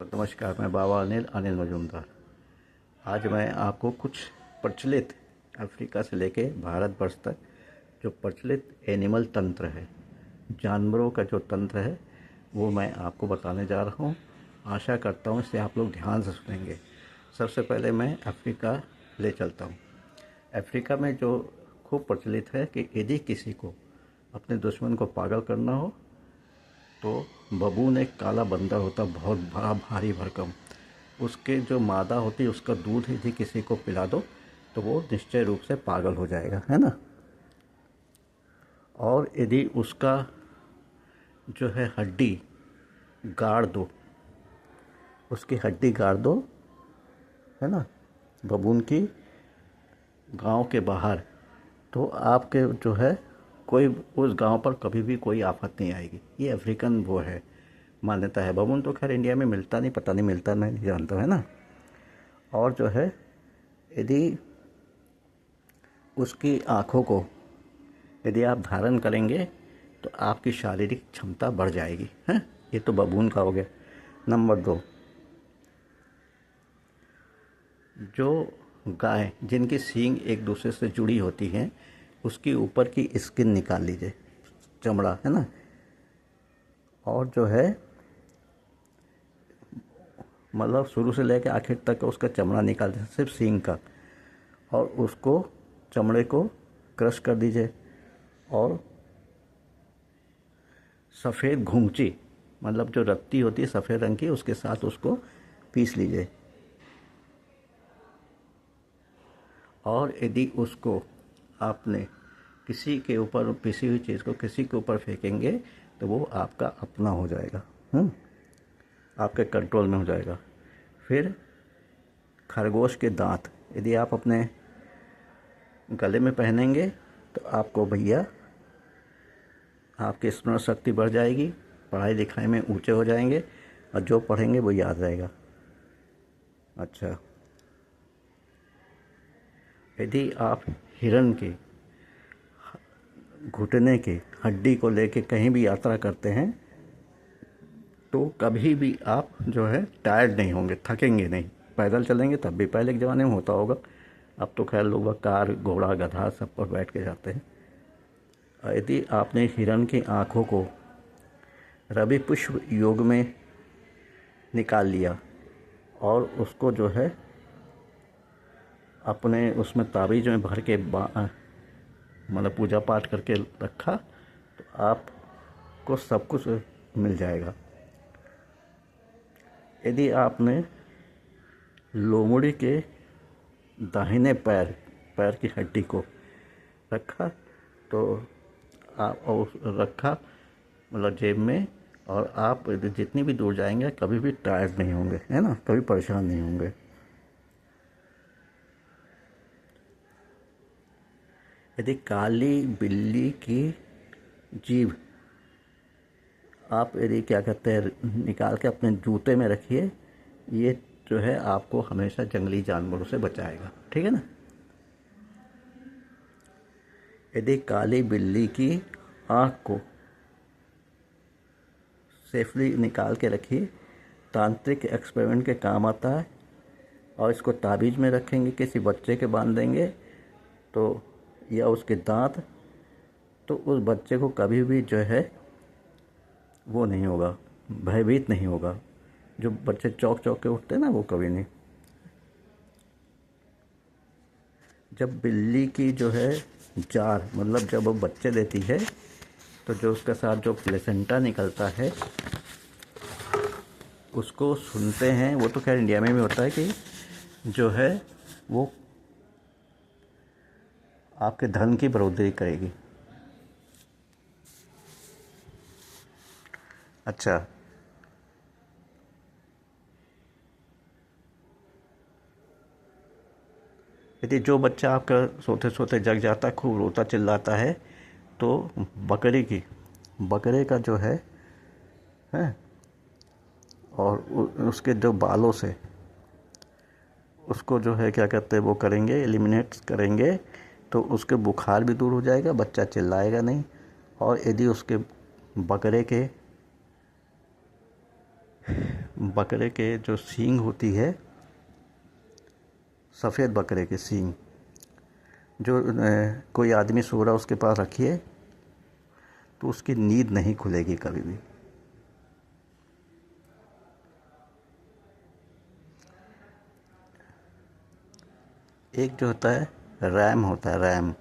नमस्कार, मैं बाबा अनिल मजूमदार। आज मैं आपको कुछ प्रचलित अफ्रीका से लेके भारत वर्ष तक जो प्रचलित एनिमल तंत्र है, जानवरों का जो तंत्र है, वो मैं आपको बताने जा रहा हूँ। आशा करता हूँ इसे आप लोग ध्यान से सुनेंगे। सबसे पहले मैं अफ्रीका ले चलता हूँ। अफ्रीका में जो खूब प्रचलित है कि यदि किसी को अपने दुश्मन को पागल करना हो तो बबून एक काला बंदर होता, बहुत बड़ा भारी भरकम। उसके जो मादा होती है उसका दूध यदि किसी को पिला दो तो वो निश्चय रूप से पागल हो जाएगा, है ना। और यदि उसका जो है हड्डी गाड़ दो, उसकी हड्डी गाड़ दो, है ना, बबून की गांव के बाहर, तो आपके जो है कोई उस गांव पर कभी भी कोई आफत नहीं आएगी। ये अफ्रीकन वो है, मान्यता है। बबून तो खैर इंडिया में मिलता नहीं, पता नहीं मिलता नहीं जानता, है ना। और जो है यदि उसकी आँखों को यदि आप धारण करेंगे तो आपकी शारीरिक क्षमता बढ़ जाएगी, हैं। ये तो बबून का हो गया। नंबर 2, जो गाय जिनकी सींग एक दूसरे से जुड़ी होती हैं, उसकी ऊपर की स्किन निकाल लीजिए, चमड़ा, है ना। और जो है मतलब शुरू से लेकर आखिर तक उसका चमड़ा निकाल दीजिए, सिर्फ सींग का, और उसको चमड़े को क्रश कर दीजिए। और सफ़ेद घुंघची, मतलब जो रत्ती होती है सफ़ेद रंग की, उसके साथ उसको पीस लीजिए। और यदि उसको आपने किसी के ऊपर, पिसी हुई चीज़ को किसी के ऊपर फेंकेंगे तो वो आपका अपना हो जाएगा, आपके कंट्रोल में हो जाएगा। फिर खरगोश के दांत यदि आप अपने गले में पहनेंगे तो आपको भैया आपकी स्मरण शक्ति बढ़ जाएगी, पढ़ाई लिखाई में ऊंचे हो जाएंगे, और जो पढ़ेंगे वो याद रहेगा। अच्छा, यदि आप हिरन के घुटने की हड्डी को लेके कहीं भी यात्रा करते हैं तो कभी भी आप जो है टायर्ड नहीं होंगे, थकेंगे नहीं। पैदल चलेंगे तब भी, पहले के ज़माने में होता होगा, अब तो खैर लोग कार, घोड़ा, गधा सब पर बैठ के जाते हैं। यदि आपने हिरन की आँखों को रवि पुष्प योग में निकाल लिया और उसको जो है अपने उसमें ताबीज़ में भर के मतलब पूजा पाठ करके रखा तो आपको सब कुछ मिल जाएगा। यदि आपने लोमड़ी के दाहिने पैर की हड्डी को रखा तो आप रखा मतलब जेब में, और आप जितनी भी दूर जाएंगे कभी भी टायर्ड नहीं होंगे, है ना, कभी परेशान नहीं होंगे। यदि काली बिल्ली की जीभ आप यदि क्या कहते हैं निकाल के अपने जूते में रखिए, ये जो है आपको हमेशा जंगली जानवरों से बचाएगा, ठीक है ना। यदि काली बिल्ली की आँख को सेफली निकाल के रखिए, तांत्रिक एक्सपेरिमेंट के काम आता है। और इसको ताबीज़ में रखेंगे, किसी बच्चे के बांध देंगे तो, या उसके दांत, तो उस बच्चे को कभी भी जो है वो नहीं होगा, भयभीत नहीं होगा। जो बच्चे चौंक चौंक के उठते हैं ना, वो कभी नहीं। जब बिल्ली की जो है जार, मतलब जब वो बच्चे देती है तो जो उसके साथ जो प्लेसेंटा निकलता है उसको सुनते हैं। वो तो खैर इंडिया में भी होता है कि जो है वो आपके धन की बढ़ोतरी करेगी। अच्छा, यदि जो बच्चा आपका सोते सोते जग जाता है, खूब रोता चिल्लाता है, तो बकरे का जो है और उसके जो बालों से उसको जो है क्या कहते हैं वो करेंगे, एलिमिनेट करेंगे, तो उसके बुखार भी दूर हो जाएगा, बच्चा चिल्लाएगा नहीं। और यदि उसके बकरे के बकरे के जो सींग होती है, सफ़ेद बकरे के सींग, जो कोई आदमी सो रहा उसके पास रखिए तो उसकी नींद नहीं खुलेगी कभी भी। एक जो होता है रैम, होता है रैम,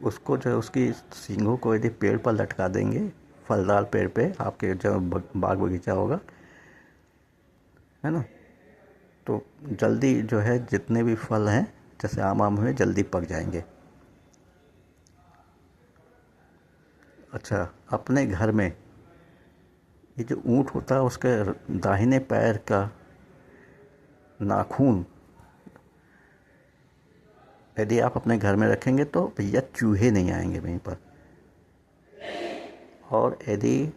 उसको जो है उसकी सींगों को यदि पेड़ पर लटका देंगे, फलदार पेड़ पे, आपके जो बाग बगीचा होगा, है ना, तो जल्दी जो है जितने भी फल हैं जैसे आम हुए जल्दी पक जाएंगे। अच्छा, अपने घर में ये जो ऊँट होता है उसके दाहिने पैर का नाखून यदि आप अपने घर में रखेंगे तो भैया चूहे नहीं आएंगे वहीं पर। और यदि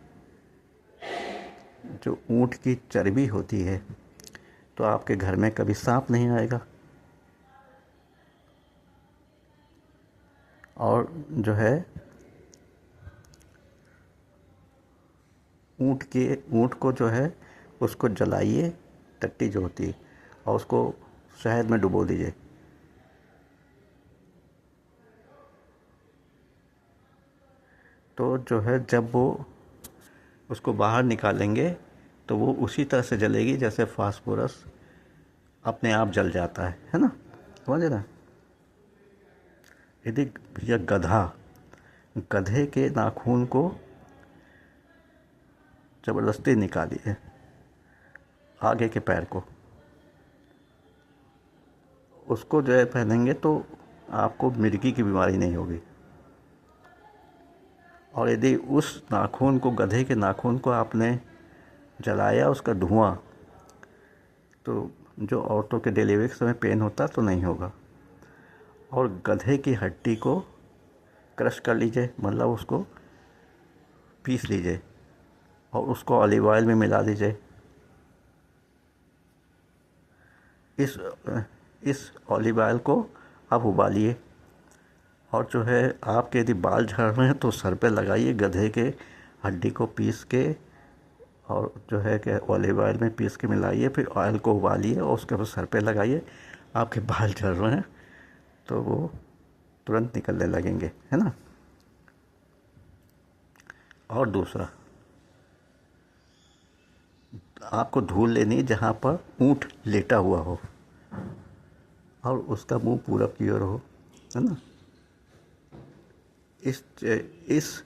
जो ऊँट की चर्बी होती है तो आपके घर में कभी सांप नहीं आएगा। और जो है ऊँट को जो है उसको जलाइए, टट्टी जो होती है, और उसको शहद में डुबो दीजिए। तो जो है जब वो उसको बाहर निकालेंगे तो वो उसी तरह से जलेगी जैसे फास्फोरस अपने आप जल जाता है ना, समझे ना। यदि भैया गधे के नाखून को ज़बरदस्ती निकालिए, आगे के पैर को, उसको जो है पहनेंगे तो आपको मिर्गी की बीमारी नहीं होगी। और यदि उस नाखून को, गधे के नाखून को आपने जलाया, उसका धुआं, तो जो औरतों के डिलीवरी के समय पेन होता तो नहीं होगा। और गधे की हड्डी को क्रश कर लीजिए, मतलब उसको पीस लीजिए और उसको ऑलिव ऑयल में मिला दीजिए। इस ऑलिव ऑयल को आप उबालिए और जो है आपके यदि बाल झड़ रहे हैं तो सर पे लगाइए, गधे के हड्डी को पीस के और जो है कि ऑलिव ऑयल में पीस के मिलाइए, फिर ऑयल को उबालिए और उसके बाद सर पे लगाइए। आपके बाल झड़ रहे हैं तो वो तुरंत निकलने लगेंगे, है ना। और दूसरा, आपको धूल लेनी है जहाँ पर ऊँट लेटा हुआ हो और उसका मुंह पूरब की ओर हो, है ना। इस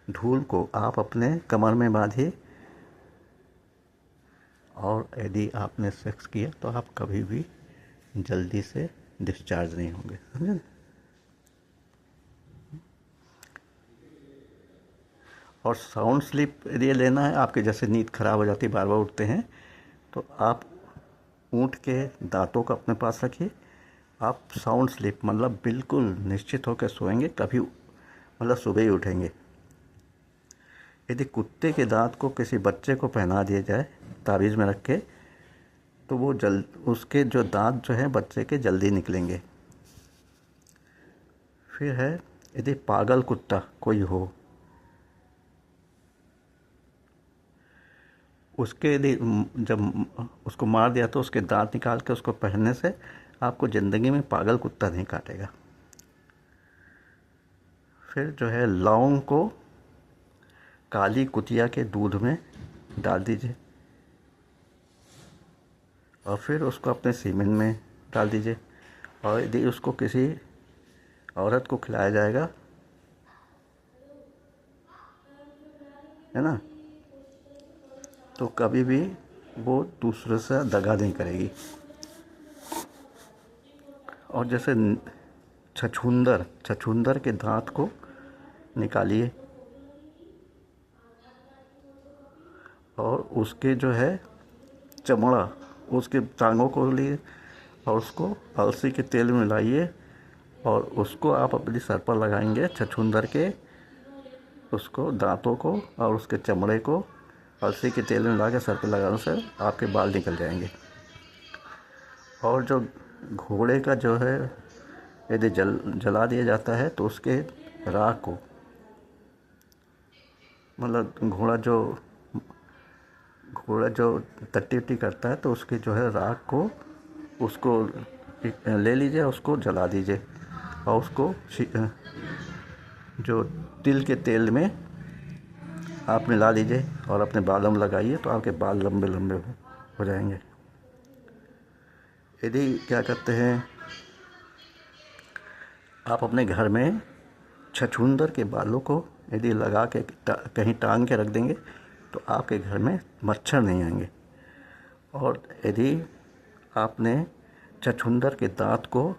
धूल को आप अपने कमर में बांधिए और यदि आपने सेक्स किया तो आप कभी भी जल्दी से डिस्चार्ज नहीं होंगे, समझे। और साउंड स्लीप यदि लेना है, आपके जैसे नींद खराब हो जाती है, बार बार उठते हैं, तो आप ऊँट के दांतों को अपने पास रखिए। आप साउंड स्लीप मतलब बिल्कुल निश्चित होकर सोएंगे, कभी मतलब सुबह ही उठेंगे। यदि कुत्ते के दांत को किसी बच्चे को पहना दिया जाए ताबीज़ में रख के, तो वो उसके जो दांत जो हैं बच्चे के जल्दी निकलेंगे। फिर है, यदि पागल कुत्ता कोई हो, उसके यदि जब उसको मार दिया तो उसके दांत निकाल के उसको पहनने से आपको ज़िंदगी में पागल कुत्ता नहीं काटेगा। फिर जो है लौंग को काली कुतिया के दूध में डाल दीजिए और फिर उसको अपने सीमेन में डाल दीजिए। और यदि उसको किसी औरत को खिलाया जाएगा, है ना, तो कभी भी वो दूसरे से दगा नहीं करेगी। और जैसे छछूंदर के दांत को निकालिए और उसके जो है चमड़ा, उसके टांगों को लिए और उसको अलसी के तेल में मिलाइए और उसको आप अपने सर पर लगाएंगे, छछूंदर के उसको दांतों को और उसके चमड़े को अलसी के तेल में मिला के सर पर लगाने से आपके बाल निकल जाएंगे। और जो घोड़े का जो है यदि जला दिया जाता है तो उसके राख को, मतलब घोड़ा जो घोड़ा जो टट्टी उट्टी करता है तो उसकी जो है राख को उसको ले लीजिए, उसको जला दीजिए और उसको जो तिल के तेल में आप मिला लीजिए और अपने बालों में लगाइए तो आपके बाल लंबे लंबे हो जाएंगे। यदि क्या करते हैं आप अपने घर में छछूंदर के बालों को यदि लगा के कहीं टांग के रख देंगे तो आपके घर में मच्छर नहीं आएंगे। और यदि आपने छछूंदर के दांत को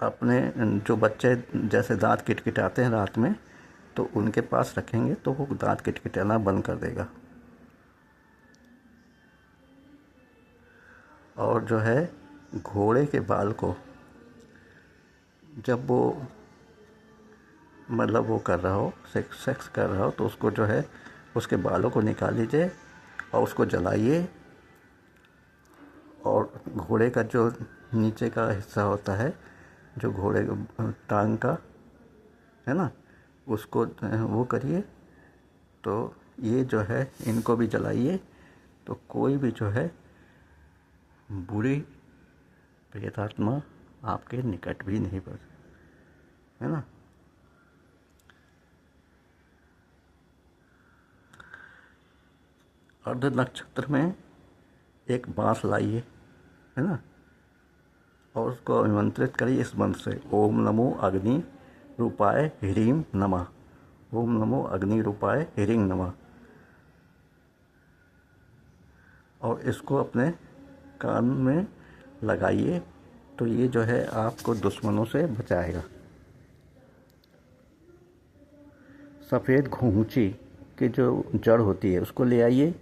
अपने जो बच्चे जैसे दांत किटकिटाते हैं रात में तो उनके पास रखेंगे तो वो दांत किटकिटाना बंद कर देगा। और जो है घोड़े के बाल को जब वो मतलब वो कर रहा हो सेक्स कर रहा हो तो उसको जो है उसके बालों को निकाल लीजिए और उसको जलाइए। और घोड़े का जो नीचे का हिस्सा होता है जो घोड़े टांग का है ना, उसको वो करिए। तो ये जो है इनको भी जलाइए तो कोई भी जो है बुरी प्रेतात्मा आपके निकट भी नहीं पड़, है ना। अर्ध नक्षत्र में एक बांस लाइए, है ना, और उसको आमंत्रित करिए इस मंत्र से, ओम नमो अग्नि रूपाय ह्रीं नमः। ओम नमो अग्नि रूपाय ह्रीं नमः। और इसको अपने कान में लगाइए तो ये जो है आपको दुश्मनों से बचाएगा। सफ़ेद घुंघची की जो जड़ होती है उसको ले आइए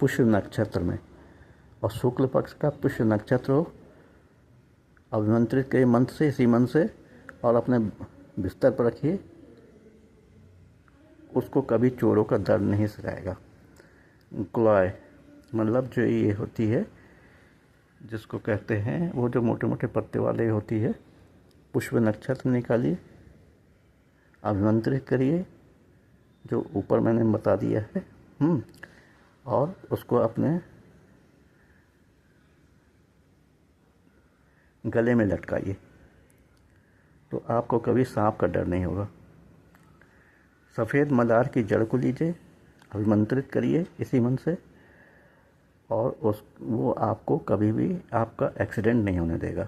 पुष्य नक्षत्र में, और शुक्ल पक्ष का पुष्य नक्षत्र हो, अभिमंत्रित करिए मंत्र से, इसी मंत्र से, और अपने बिस्तर पर रखिए। उसको कभी चोरों का दर्द नहीं सताएगा। क्लॉय मतलब जो ये होती है जिसको कहते हैं वो जो मोटे मोटे पत्ते वाले होती है, पुष्प नक्षत्र निकालिए, अभिमंत्रित करिए जो ऊपर मैंने बता दिया है, और उसको अपने गले में लटकाइए तो आपको कभी सांप का डर नहीं होगा। सफ़ेद मदार की जड़ को लीजिए, अभिमंत्रित करिए इसी मन से, और वो आपको कभी भी आपका एक्सीडेंट नहीं होने देगा।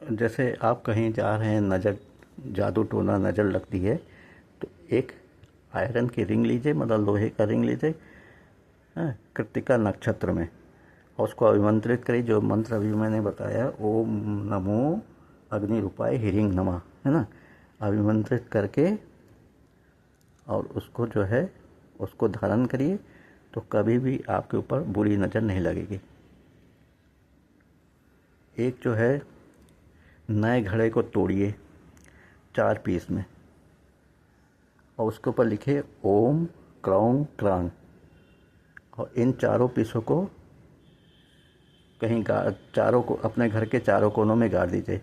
जैसे आप कहीं जा रहे हैं, नज़र जादू टोना नज़र लगती है, तो एक आयरन की रिंग लीजिए, मतलब लोहे का रिंग लीजिए कृत्तिका नक्षत्र में, और उसको अभिमंत्रित करिए जो मंत्र अभी मैंने बताया, ओम नमो अग्नि रूपाय ह्रीं नमः, है ना। अभिमंत्रित करके और उसको जो है उसको धारण करिए तो कभी भी आपके ऊपर बुरी नज़र नहीं लगेगी। एक जो है नए घड़े को तोड़िए 4 पीस में, और उसके ऊपर लिखिए ओम क्रौं क्रांग, और इन चारों पीसों को कहीं चारों को अपने घर के चारों कोनों में गाड़ दीजिए।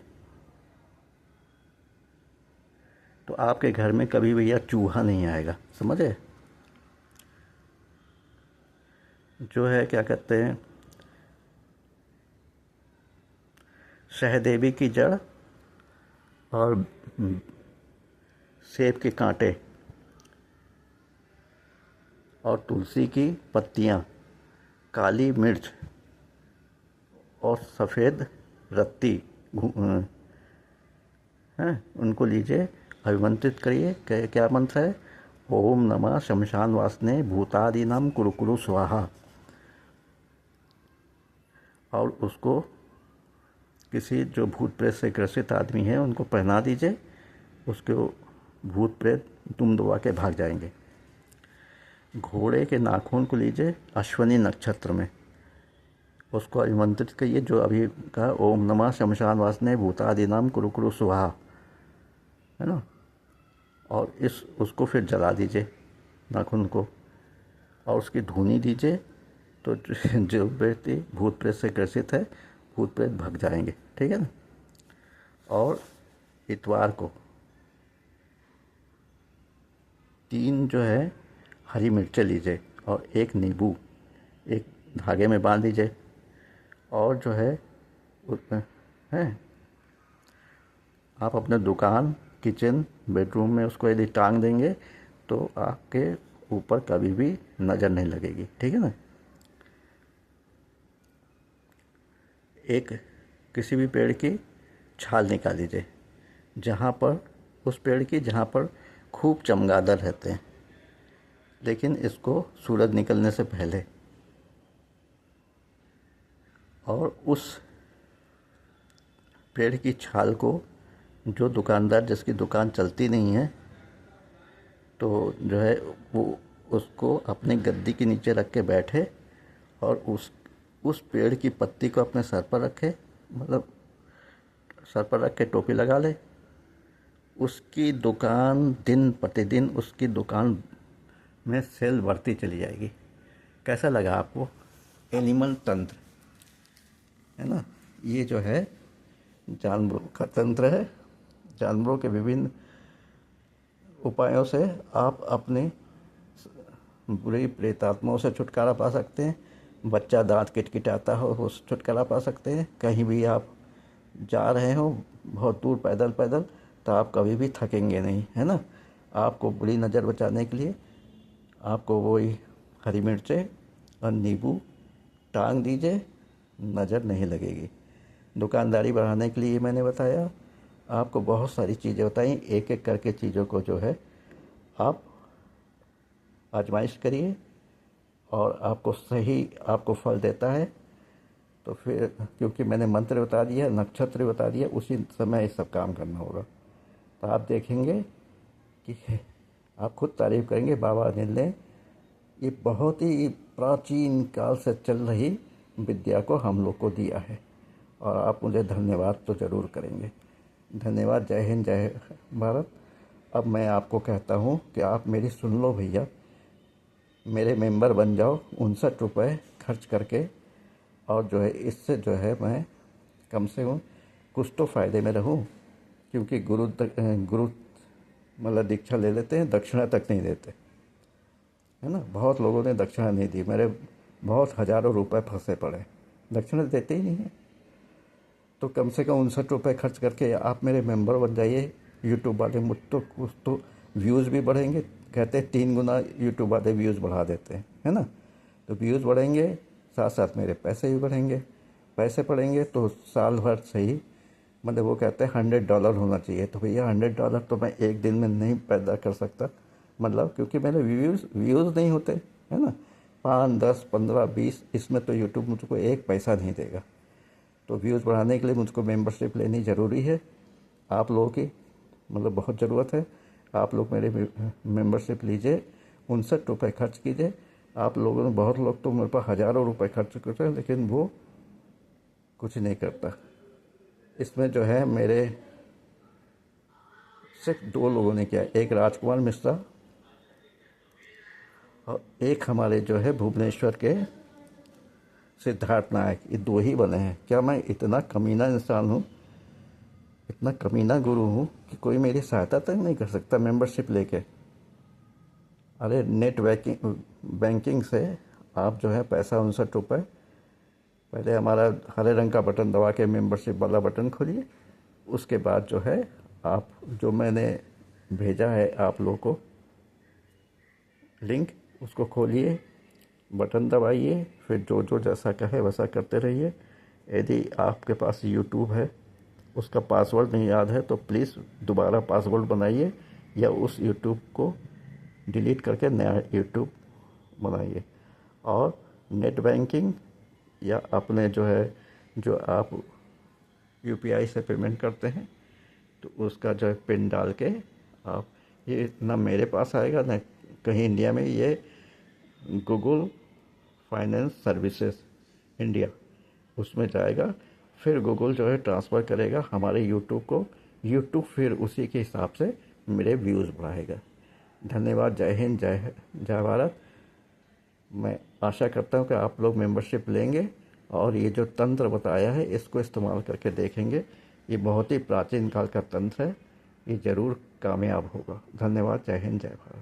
तो आपके घर में कभी भी यह चूहा नहीं आएगा, समझे। जो है क्या कहते हैं, सहदेवी की जड़ और सेब के कांटे और तुलसी की पत्तियाँ, काली मिर्च और सफ़ेद रत्ती हैं, उनको लीजिए, अभिमंत्रित करिए। क्या मंत्र है, ओम नमः शमशान वासने भूतादीनाम कुरु कुरु स्वाहा। और उसको किसी जो भूत प्रेत से ग्रसित आदमी है उनको पहना दीजिए, उसके भूत प्रेत दुम दबा के भाग जाएंगे। घोड़े के नाखून को लीजिए अश्वनी नक्षत्र में, उसको अभिमंत्रित करिए जो अभी कहा, ओम नमः शमशान वासने भूतादीनाम कुरु कुरु स्वाहा, है ना। और उसको फिर जला दीजिए नाखून को, और उसकी धुनी दीजिए। तो जो व्यक्ति भूत प्रेत से ग्रसित है भूत प्रेत भाग जाएंगे, ठीक है ना। और इतवार को 3 जो है हरी मिर्चें लीजिए और एक नींबू एक धागे में बांध लीजिए, और जो है उसमें है आप अपने दुकान, किचन, बेडरूम में उसको यदि टांग देंगे तो आपके ऊपर कभी भी नज़र नहीं लगेगी, ठीक है ना। एक किसी भी पेड़ की छाल निकाल लीजिए, जहाँ पर उस पेड़ की जहाँ पर खूब चमगादड़ रहते हैं, लेकिन इसको सूरज निकलने से पहले, और उस पेड़ की छाल को जो दुकानदार जिसकी दुकान चलती नहीं है तो जो है वो उसको अपनी गद्दी के नीचे रख के बैठे और उस पेड़ की पत्ती को अपने सर पर रखे, मतलब सर पर रख के टोपी लगा ले। उसकी दुकान दिन प्रतिदिन उसकी दुकान में सेल बढ़ती चली जाएगी। कैसा लगा आपको? एनिमल तंत्र है ना, ये जो है जानवरों का तंत्र है। जानवरों के विभिन्न उपायों से आप अपने बुरी प्रेतात्माओं से छुटकारा पा सकते हैं। बच्चा दांत किटकिटाता हो उससे छुटकारा पा सकते हैं। कहीं भी आप जा रहे हो बहुत दूर पैदल पैदल तो आप कभी भी थकेंगे नहीं, है ना। आपको बुरी नज़र बचाने के लिए आपको वही हरी मिर्चें और नींबू टांग दीजिए, नज़र नहीं लगेगी। दुकानदारी बढ़ाने के लिए मैंने बताया, आपको बहुत सारी चीज़ें बताई। एक एक करके चीज़ों को जो है आप आजमाइश करिए और आपको फल देता है। तो फिर क्योंकि मैंने मंत्र बता दिया, नक्षत्र बता दिया, उसी समय ये सब काम करना होगा। तो आप देखेंगे कि आप खुद तारीफ करेंगे। बाबा अनिल ने ये बहुत ही प्राचीन काल से चल रही विद्या को हम लोग को दिया है, और आप मुझे धन्यवाद तो ज़रूर करेंगे। धन्यवाद। जय हिंद, जय भारत। अब मैं आपको कहता हूँ कि आप मेरी सुन लो भैया, मेरे मेंबर बन जाओ 59 रुपये खर्च करके, और जो है इससे जो है मैं कम से कम कुछ तो फ़ायदे में रहूँ। क्योंकि गुरु मतलब दीक्षा ले लेते हैं, दक्षिणा तक नहीं देते, है ना। बहुत लोगों ने दक्षिणा नहीं दी, मेरे बहुत हज़ारों रुपए फंसे पड़े, दक्षिणा देते ही नहीं है। तो कम से कम 59 रुपये खर्च करके आप मेरे मेंबर बन जाइए। यूट्यूब वाले मुझ तो कुछ तो व्यूज़ भी बढ़ेंगे, कहते हैं 3 गुना यूट्यूब वाले व्यूज़ बढ़ा देते हैं, है ना। तो व्यूज़ बढ़ेंगे, साथ साथ मेरे पैसे भी बढ़ेंगे। पैसे बढ़ेंगे तो साल भर सही, मतलब वो कहते हैं $100 होना चाहिए। तो भैया $100 तो मैं एक दिन में नहीं पैदा कर सकता, मतलब क्योंकि मेरे व्यूज़ नहीं होते, है ना। 5, 10, 15, 20 इसमें तो यूट्यूब मुझको एक पैसा नहीं देगा। तो व्यूज़ बढ़ाने के लिए मुझको मेंबरशिप लेनी ज़रूरी है। आप लोगों की मतलब बहुत ज़रूरत है। आप लोग मेरे मेंबरशिप लीजिए, 59 रुपये खर्च कीजिए। आप लोगों ने बहुत लोग तो मेरे पास हज़ारों रुपये खर्च करते हैं, लेकिन वो कुछ नहीं करता। इसमें जो है मेरे सिर्फ 2 लोगों ने किया, एक राजकुमार मिश्रा और एक हमारे जो है भुवनेश्वर के सिद्धार्थ नायक। ये 2 ही बने हैं। क्या मैं इतना कमीना इंसान हूँ, इतना कमीना गुरु हूँ कि कोई मेरी सहायता तक नहीं कर सकता मेंबरशिप लेके? अरे नेट बैंकिंग से आप जो है पैसा 59 रुपये, पहले हमारा हरे रंग का बटन दबा के मेंबरशिप वाला बटन खोलिए। उसके बाद जो है आप जो मैंने भेजा है आप लोगों को लिंक, उसको खोलिए, बटन दबाइए, फिर जो जो जैसा कहे वैसा करते रहिए। यदि आपके पास यूट्यूब है, उसका पासवर्ड नहीं याद है तो प्लीज़ दोबारा पासवर्ड बनाइए, या उस यूट्यूब को डिलीट करके नया यूट्यूब बनाइए। और नेट बैंकिंग या अपने जो है जो आप यूपीआई से पेमेंट करते हैं तो उसका जो है पिन डाल के आप, ये ना मेरे पास आएगा ना कहीं इंडिया में, ये गूगल फाइनेंस सर्विसेज इंडिया उसमें जाएगा। फिर गूगल जो है ट्रांसफ़र करेगा हमारे यूट्यूब को, यूट्यूब फिर उसी के हिसाब से मेरे व्यूज़ बढ़ाएगा। धन्यवाद। जय हिंद, जय भारत। मैं आशा करता हूँ कि आप लोग मेंबरशिप लेंगे और ये जो तंत्र बताया है इसको इस्तेमाल करके देखेंगे। ये बहुत ही प्राचीन काल का तंत्र है, ये ज़रूर कामयाब होगा। धन्यवाद। जय हिंद, जय भारत।